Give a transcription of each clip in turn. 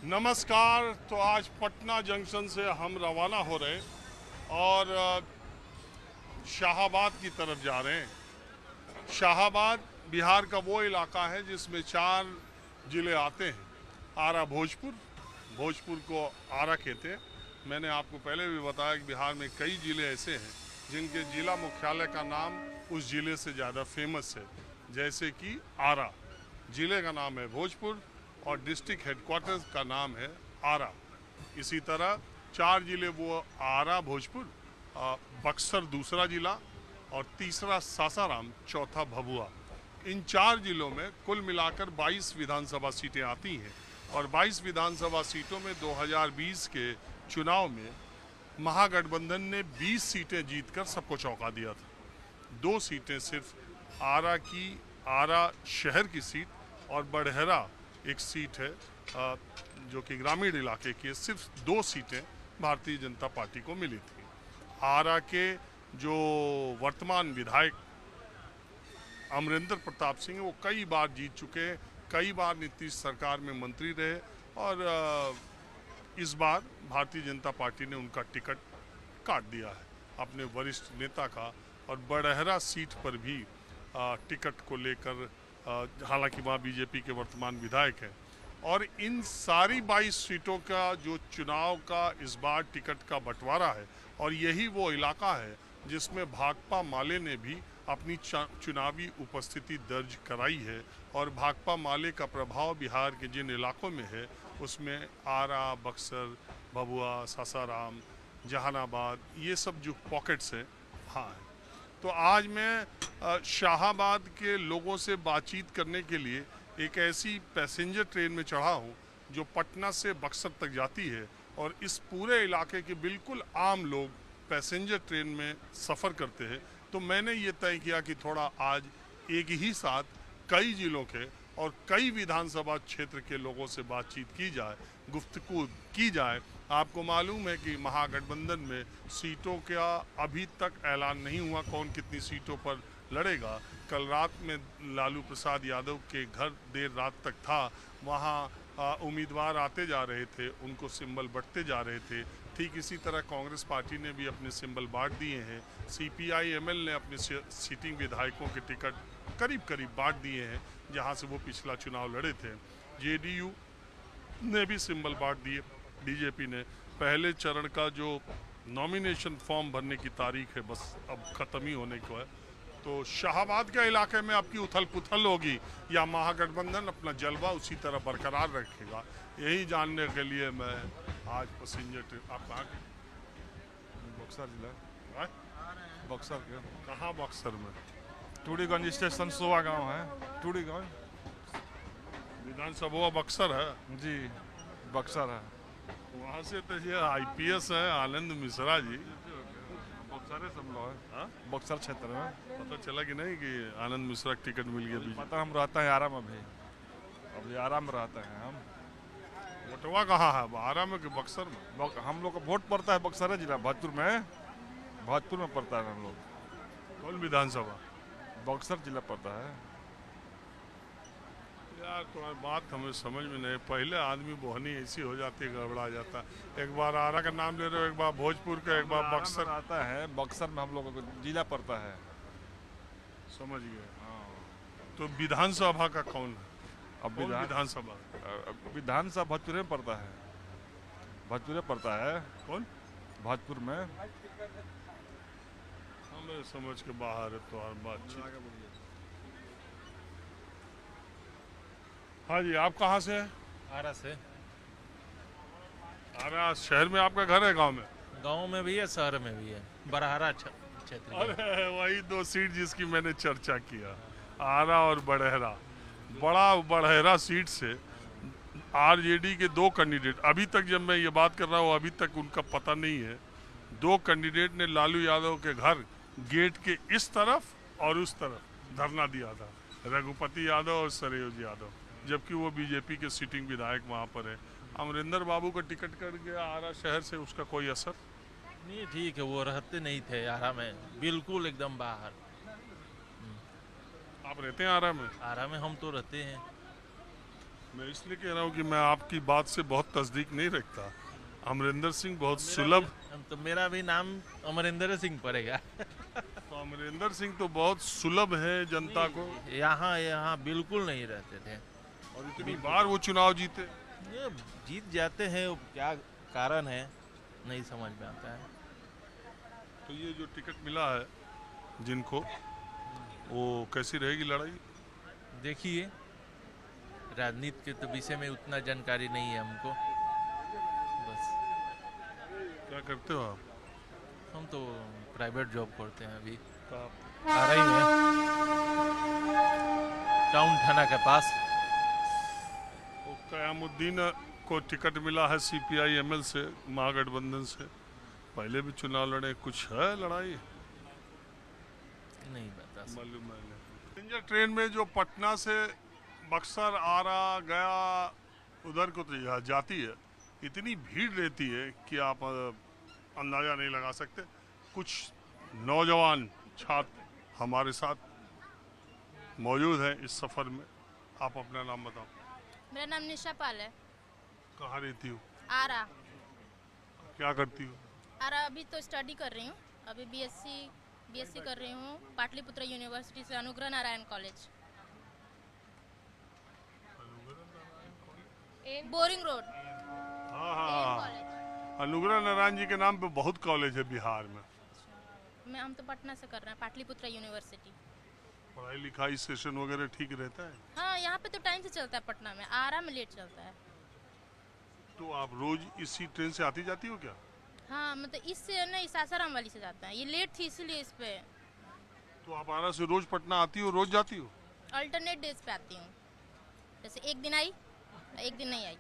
नमस्कार। तो आज पटना जंक्शन से हम रवाना हो रहे और शाहाबाद की तरफ जा रहे हैं। शाहाबाद बिहार का वो इलाका है जिसमें 4 ज़िले आते हैं। आरा भोजपुर, भोजपुर को आरा कहते हैं। मैंने आपको पहले भी बताया कि बिहार में कई ज़िले ऐसे हैं जिनके ज़िला मुख्यालय का नाम उस ज़िले से ज़्यादा फेमस है। जैसे कि आरा ज़िले का नाम है भोजपुर और डिस्ट्रिक्ट हेडक्वार्टर्स का नाम है आरा। इसी तरह 4 ज़िले वो आरा भोजपुर, बक्सर दूसरा ज़िला और तीसरा सासाराम, चौथा भभुआ। इन 4 ज़िलों में कुल मिलाकर 22 विधानसभा सीटें आती हैं और 22 विधानसभा सीटों में 2020 के चुनाव में महागठबंधन ने 20 सीटें जीतकर सबको चौंका दिया था। 2 सीटें सिर्फ आरा की, आरा शहर की सीट और बड़हरा एक सीट है जो कि ग्रामीण इलाके की है। सिर्फ 2 सीटें भारतीय जनता पार्टी को मिली थी। आरा के जो वर्तमान विधायक अमरिंदर प्रताप सिंह, वो कई बार जीत चुके हैं, कई बार नीतीश सरकार में मंत्री रहे और इस बार भारतीय जनता पार्टी ने उनका टिकट काट दिया है अपने वरिष्ठ नेता का। और बड़हरा सीट पर भी टिकट को लेकर, हालांकि वहाँ बीजेपी के वर्तमान विधायक हैं। और इन सारी 22 सीटों का जो चुनाव का इस बार टिकट का बंटवारा है और यही वो इलाका है जिसमें भाकपा माले ने भी अपनी चुनावी उपस्थिति दर्ज कराई है। और भाकपा माले का प्रभाव बिहार के जिन इलाकों में है उसमें आरा, बक्सर, भभुआ, सासाराम, जहानाबाद, ये सब जो पॉकेट्स हैं हाँ है। तो आज मैं शाहाबाद के लोगों से बातचीत करने के लिए एक ऐसी पैसेंजर ट्रेन में चढ़ा हूँ जो पटना से बक्सर तक जाती है और इस पूरे इलाके के बिल्कुल आम लोग पैसेंजर ट्रेन में सफ़र करते हैं। तो मैंने ये तय किया कि थोड़ा आज एक ही साथ कई ज़िलों के और कई विधानसभा क्षेत्र के लोगों से बातचीत की जाए, गुफ्तगू की जाए। आपको मालूम है कि महागठबंधन में सीटों का अभी तक ऐलान नहीं हुआ, कौन कितनी सीटों पर लड़ेगा। कल रात में लालू प्रसाद यादव के घर देर रात तक था, वहाँ उम्मीदवार आते जा रहे थे, उनको सिंबल बंटते जा रहे थे। ठीक इसी तरह कांग्रेस पार्टी ने भी अपने सिंबल बांट दिए हैं। CPI-ML ने अपने सीटिंग विधायकों के टिकट करीब करीब बांट दिए हैं जहां से वो पिछला चुनाव लड़े थे। JDU ने भी सिंबल बांट दिए। बीजेपी ने पहले चरण का जो नॉमिनेशन फॉर्म भरने की तारीख है बस अब ख़त्म ही होने को है। तो शाहाबाद के इलाके में आपकी उथल पुथल होगी या महागठबंधन अपना जलवा उसी तरह बरकरार रखेगा, यही जानने के लिए मैं आज पैसेंजर ट्रेन। आप कहाँ के? बक्सर जिला। बक्सर के कहाँ बक्सर में? टूडीगंज स्टेशन सोवा गांव है। टूडीगंज विधानसभा बक्सर है जी, बक्सर है। वहाँ से तो ये IPS है आनंद मिश्रा जी। बक्सर सब लोग है बक्सर क्षेत्र में। पता चला कि नहीं कि आनंद मिश्रा का टिकट मिल गया? पता, हम रहते हैं आरा में भी, अभी आरा में रहते हैं हम। वोटवा कहाँ है, आरा में कि बक्सर में? हम लोग का वोट पड़ता है बक्सर जिला, भोजपुर में। भोजपुर में पड़ता है हम लोग। कौन विधानसभा? बक्सर जिला पड़ता है। यार तुम्हारी बात हमें समझ में नहीं। पहले आदमी बोहनी ऐसी हो जाती है, गड़बड़ा जाता है। एक बार आरा का नाम ले रहे हो, एक बार भोजपुर का, एक बार बक्सर आता है। बक्सर में हम लोगों को जिला पड़ता है। समझ गए। तो विधानसभा का कौन है? अब विधानसभा विधानसभा भोजपुर में पड़ता है। भोजपुर में पड़ता है। कौन? भोजपुर में। हमें समझ के बाहर है तो हर बात। हाँ जी, आप कहाँ से हैं? आरा से। आरा शहर में आपका घर है? गांव में? गांव में भी है, शहर में भी है। बरहरा क्षेत्र। अरे वही 2 सीट जिसकी मैंने चर्चा किया, आरा और बड़हरा। बड़ा बड़हरा सीट से RJD के 2 कैंडिडेट, अभी तक जब मैं ये बात कर रहा हूँ अभी तक उनका पता नहीं है। 2 कैंडिडेट ने लालू यादव के घर गेट के इस तरफ और उस तरफ धरना दिया था, रघुपति यादव और सरोज यादव, जबकि वो बीजेपी के सिटिंग विधायक वहाँ पर है। अमरिंदर बाबू का टिकट कट गया आरा शहर से, उसका कोई असर नहीं? ठीक है, वो रहते नहीं थे आरा में, बिल्कुल एकदम बाहर। आप रहते हैं आरा में? आरा में हम तो रहते हैं। मैं इसलिए कह रहा हूँ कि मैं आपकी बात से बहुत तस्दीक नहीं रखता। अमरिंदर सिंह बहुत सुलभ, तो मेरा भी नाम अमरिंदर सिंह पड़ेगा। तो अमरिंदर सिंह तो बहुत सुलभ है जनता को, यहाँ यहाँ बिल्कुल नहीं रहते थे। और इतनी बार वो चुनाव जीते। ये जीत जाते हैं, वो क्या कारण है नहीं समझ में आता है। तो ये जो टिकट मिला है जिनको, वो कैसी रहेगी लड़ाई? देखिए, राजनीति के तो विषय में उतना जानकारी नहीं है हमको। बस क्या करते हो आप? हम तो प्राइवेट जॉब करते हैं अभी। आप आ रही है टाउन थाना के पास। तो कयामुद्दीन को टिकट मिला है CPI ML से, महागठबंधन से। पहले भी चुनाव लड़े, कुछ है लड़ाई? नहीं बता सकता। मालूम है नहीं। पैसेंजर ट्रेन में जो पटना से बक्सर, आरा, गया उधर को तो यहाँ जाती है, इतनी भीड़ रहती है कि आप अंदाज़ा नहीं लगा सकते। कुछ नौजवान छात्र हमारे साथ मौजूद हैं इस सफ़र में। आप अपना नाम बताओ। मेरा नाम निशा पाल है। कहाँ रहती हो? आरा। क्या करती हो? आरा अभी तो स्टडी कर रही हूँ। अभी बीएससी कर रही हूँ पाटलिपुत्र यूनिवर्सिटी से, Anugrah Narayan college, boring road. हाँ हाँ, अनुग्रह नारायण जी के नाम पे बहुत कॉलेज है बिहार में। हम तो पटना से कर रहे हैं, पाटलिपुत्र यूनिवर्सिटी। पढ़ाई लिखाई सेशन वगैरह ठीक रहता है? हाँ, यहाँ पे तो टाइम से चलता है, पटना में। आरा में लेट चलता है। तो आप रोज इसी ट्रेन से आती जाती हो क्या? हाँ, मतलब इससे नहीं, सासाराम वाली से जाता है। ये लेट थी इसलिए इस पे। तो आप आरा से रोज पटना आती हो, रोज जाती हो? अल्टरनेट डेज पे आती हूँ। जैसे एक दिन आई, एक दिन नहीं आई,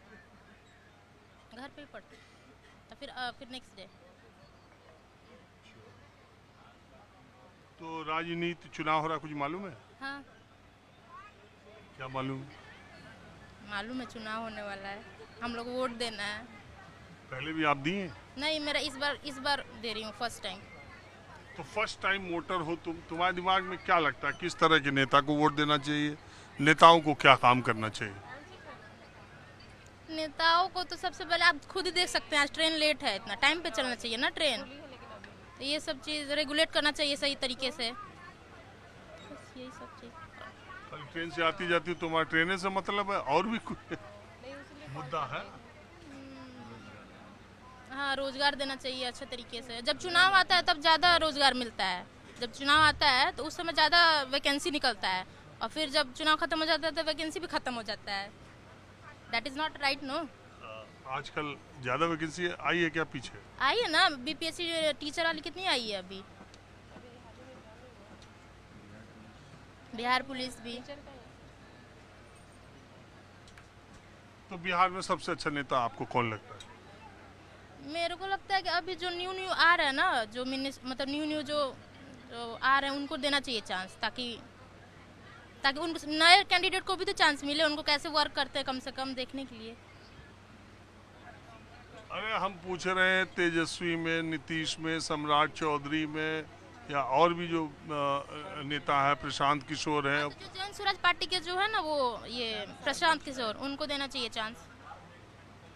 घर पे ही पढ़ती, तो फिर नेक्स्ट डे। तो राजनीति चुनाव हो रहा, कुछ मालूम है? हाँ, क्या मालूम? मालूम है चुनाव होने वाला है, हम लोग वोट देना है। पहले भी आप दिए? नहीं, मेरा इस बार दे रही हूँ, फर्स्ट टाइम। तो फर्स्ट टाइम वोटर हो तुम, तुम्हारे दिमाग में क्या लगता है किस तरह के नेता को वोट देना चाहिए? नेताओं को क्या काम करना चाहिए? नेताओं को तो सबसे पहले आप खुद ही देख सकते हैं, आज ट्रेन लेट है, इतना टाइम पे चलना चाहिए ना ट्रेन। तो ये सब चीज़ रेगुलेट करना चाहिए सही तरीके से, बस यही सब चीज़। कल ट्रेन से आती जाती हो, तुम्हारा ट्रेन से मतलब है, और भी कुछ मुद्दा है? हाँ, रोजगार देना चाहिए अच्छे तरीके से। जब चुनाव आता है तब ज़्यादा रोजगार मिलता है। जब चुनाव आता है तो उस समय ज़्यादा वैकेंसी निकलता है, और फिर जब चुनाव खत्म हो जाता है तो वैकेंसी भी खत्म हो जाता है। That is not right, no. आजकल ज़्यादा वैकेंसी आई है क्या पीछे? आई है ना, BPSC टीचर वाली कितनी आई है अभी, बिहार पुलिस भी। तो बिहार में सबसे अच्छा नेता आपको कौन लगता है? मेरे को लगता है कि अभी जो न्यू आ रहा है ना, जो मतलब न्यू जो आ रहे हैं, उनको देना चाहिए चांस, ताकि उन नए कैंडिडेट को भी तो चांस मिले, उनको कैसे वर्क करते हैं कम से कम देखने के लिए। अरे हम पूछ रहे हैं तेजस्वी में, नीतीश में, सम्राट चौधरी में, या और भी जो नेता है, प्रशांत किशोर हैं। जो जन स्वराज पार्टी के जो है ना, वो ये प्रशांत किशोर, उनको देना चाहिए चांस।